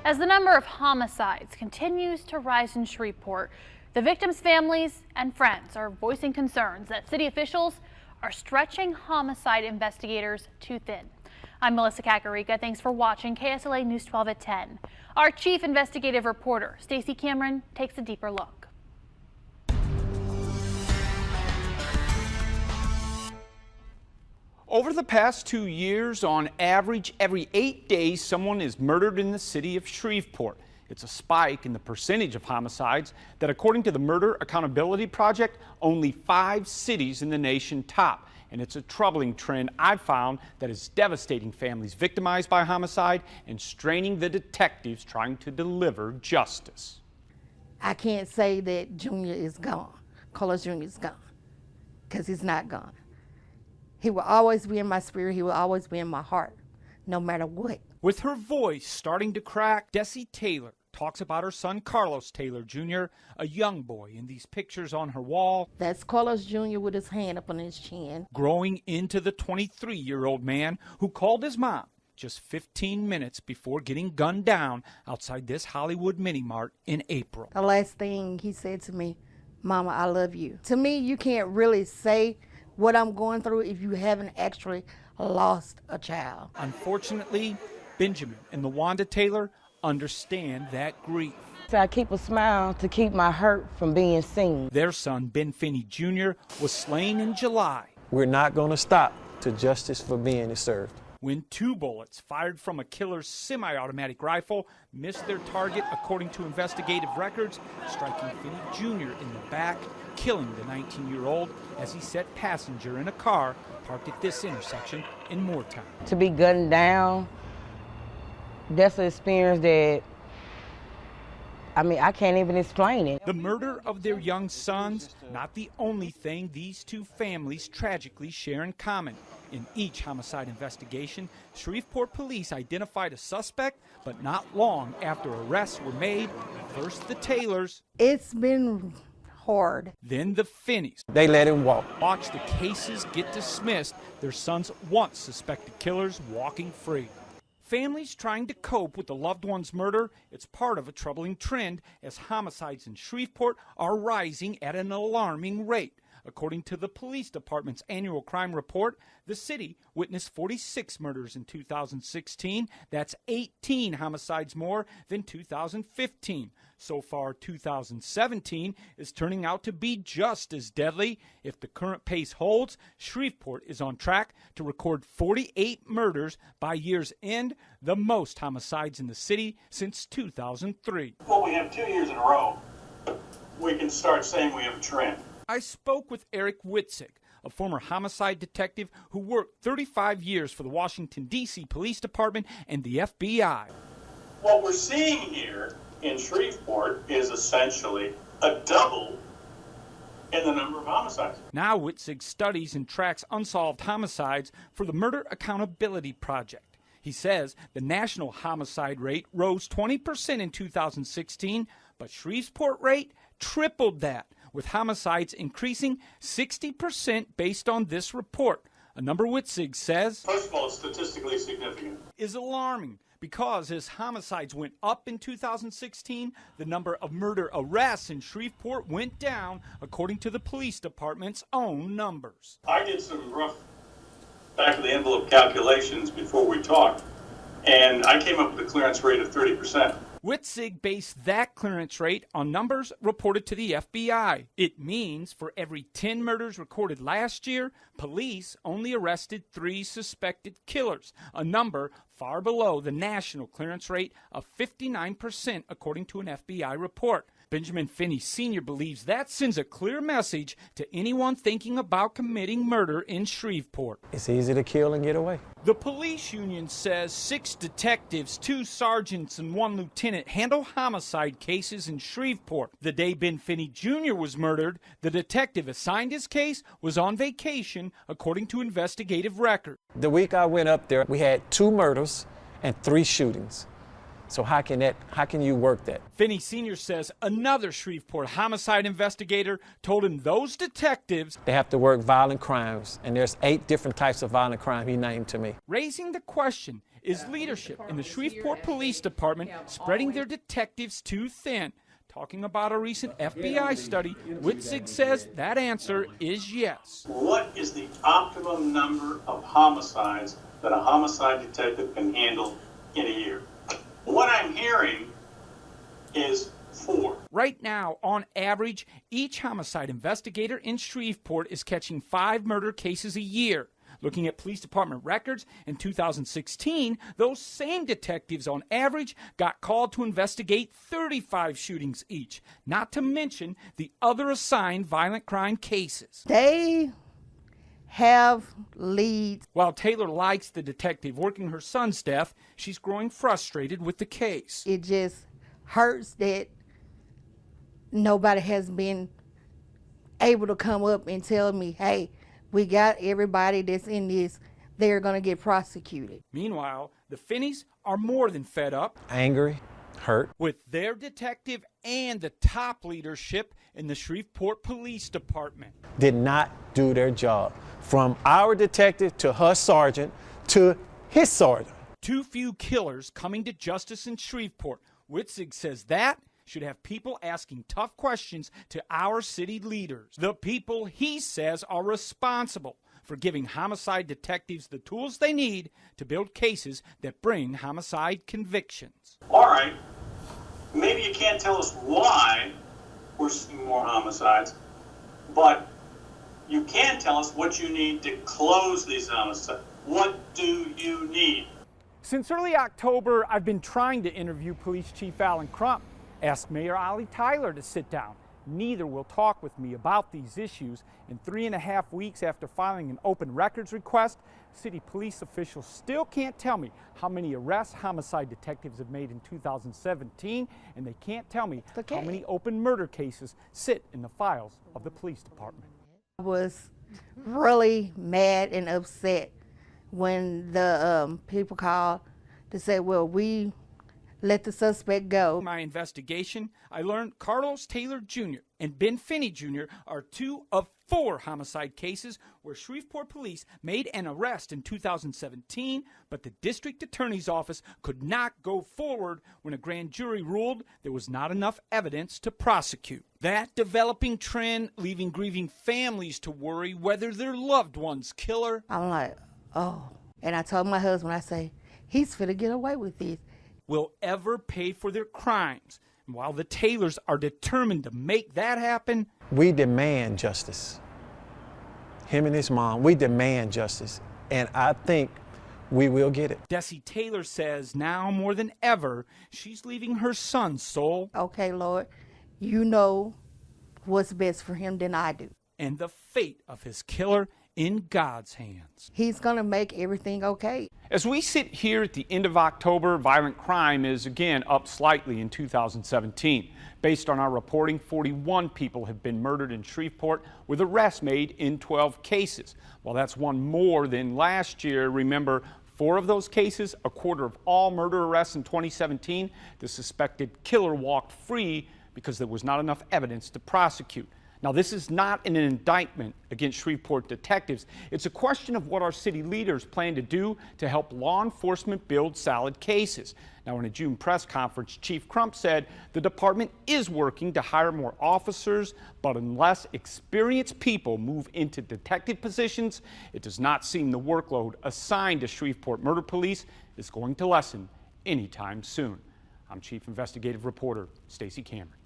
As the number of homicides continues to rise in Shreveport, the victims' families and friends are voicing concerns that city officials are stretching homicide investigators too thin. I'm Melissa Kakarika. Thanks for watching KSLA News 12 at 10. Our chief investigative reporter, Stacey Cameron, takes a deeper look. Over the past 2 years, on average, every 8 days, someone is murdered in the city of Shreveport. It's a spike in the percentage of homicides that, according to the Murder Accountability Project, only 5 cities in the nation top. And it's a troubling trend I've found that is devastating families victimized by homicide and straining the detectives trying to deliver justice. I can't say that Junior is gone, Carlos Jr. is gone, because he's not gone. He will always be in my spirit. He will always be in my heart, no matter what. With her voice starting to crack, Dessie Taylor talks about her son Carlos Taylor Jr., a young boy in these pictures on her wall. That's Carlos Jr. with his hand up on his chin. Growing into the 23-year-old man who called his mom just 15 minutes before getting gunned down outside this Hollywood mini-mart in April. The last thing he said to me, "Mama, I love you." To me, you can't really say what I'm going through if you haven't actually lost a child. Unfortunately, Benjamin and LaWanda Taylor understand that grief. So I keep a smile to keep my hurt from being seen. Their son, Ben Finney Jr., was slain in July. We're not going to stop till justice for Ben is served. When 2 bullets fired from a killer's semi-automatic rifle missed their target, according to investigative records, striking Finney Jr. in the back, killing the 19-year-old as he set passenger in a car parked at this intersection in Moortown. To be gunned down, that's an experience that, I can't even explain it. The murder of their young sons, not the only thing these 2 families tragically share in common. In each homicide investigation, Shreveport police identified a suspect, but not long after arrests were made. First the Taylors. It's been hard. Then the Finneys. They let him walk. Watch the cases get dismissed, their sons' once suspected killers walking free. Families trying to cope with the loved one's murder, it's part of a troubling trend as homicides in Shreveport are rising at an alarming rate. According to the police department's annual crime report, the city witnessed 46 murders in 2016. That's 18 homicides more than 2015. So far, 2017 is turning out to be just as deadly. If the current pace holds, Shreveport is on track to record 48 murders by year's end, the most homicides in the city since 2003. Well, we have 2 years in a row. We can start saying we have a trend. I spoke with Eric Witzig, a former homicide detective who worked 35 years for the Washington, D.C. Police Department and the FBI. What we're seeing here in Shreveport is essentially a double in the number of homicides. Now Witzig studies and tracks unsolved homicides for the Murder Accountability Project. He says the national homicide rate rose 20% in 2016, but Shreveport rate tripled that, with homicides increasing 60% based on this report. A number Witzig says, First of all, it's statistically significant. Is alarming because as homicides went up in 2016, the number of murder arrests in Shreveport went down, according to the police department's own numbers. I did some rough back-of-the-envelope calculations before we talked, and I came up with a clearance rate of 30%. Witzig based that clearance rate on numbers reported to the FBI. It means for every 10 murders recorded last year, police only arrested 3 suspected killers, a number far below the national clearance rate of 59%, according to an FBI report. Benjamin Finney Sr. believes that sends a clear message to anyone thinking about committing murder in Shreveport. It's easy to kill and get away. The police union says 6 detectives, 2 sergeants, and 1 lieutenant handle homicide cases in Shreveport. The day Ben Finney Jr. was murdered, the detective assigned his case was on vacation, according to investigative records. The week I went up there, we had 2 murders and 3 shootings. So how can you work that? Finney Sr. says another Shreveport homicide investigator told him those detectives They have to work violent crimes, and there's 8 different types of violent crime he named to me. raising the question, is leadership in the Shreveport Police Department spreading their detectives too thin? Talking about a recent FBI study, Witzig says that answer is yes. What is the optimum number of homicides that a homicide detective can handle in a year? What I'm hearing is 4. Right now, on average, each homicide investigator in Shreveport is catching 5 murder cases a year. Looking at police department records, in 2016, those same detectives on average got called to investigate 35 shootings each, not to mention the other assigned violent crime cases. They have leads. While Taylor likes the detective working her son's death, she's growing frustrated with the case. It just hurts that nobody has been able to come up and tell me, hey, we got everybody that's in this, they're going to get prosecuted. Meanwhile, the Finneys are more than fed up Angry, hurt. with their detective and the top leadership in the Shreveport Police Department. Did not do their job. From our detective to her sergeant to his sergeant. Too few killers coming to justice in Shreveport. Witzig says that should have people asking tough questions to our city leaders. The people he says are responsible for giving homicide detectives the tools they need to build cases that bring homicide convictions. All right, maybe you can't tell us why we're seeing more homicides, but you can tell us what you need to close these homicides. What do you need? Since early October, I've been trying to interview Police Chief Alan Crump. Asked Mayor Ollie Tyler to sit down. Neither will talk with me about these issues. In 3.5 weeks after filing an open records request, city police officials still can't tell me how many arrests homicide detectives have made in 2017, and they can't tell me how many open murder cases sit in the files of the police department. I was really mad and upset when the people called to say, well, we let the suspect go. In my investigation, I learned Carlos Taylor Jr. and Ben Finney Jr. are 2 of 4 homicide cases where Shreveport police made an arrest in 2017, but the district attorney's office could not go forward when a grand jury ruled there was not enough evidence to prosecute. That developing trend leaving grieving families to worry whether their loved one's killer I'm like, oh. And I told my husband, I say, he's finna get away with this. will ever pay for their crimes. And while the Taylors are determined to make that happen, We demand justice. Him and his mom, we demand justice. And I think we will get it. Dessie Taylor says now more than ever, she's leaving her son's soul Okay, Lord, you know what's best for him than I do. and the fate of his killer in God's hands. He's gonna make everything okay. As we sit here at the end of October, violent crime is again up slightly in 2017. Based on our reporting, 41 people have been murdered in Shreveport, with arrests made in 12 cases. While that's one more than last year, remember, 4 of those cases, a quarter of all murder arrests in 2017, the suspected killer walked free because there was not enough evidence to prosecute. Now, this is not an indictment against Shreveport detectives. It's a question of what our city leaders plan to do to help law enforcement build solid cases. Now, in a June press conference, Chief Crump said the department is working to hire more officers, but unless experienced people move into detective positions, it does not seem the workload assigned to Shreveport Murder Police is going to lessen anytime soon. I'm Chief Investigative Reporter Stacey Cameron.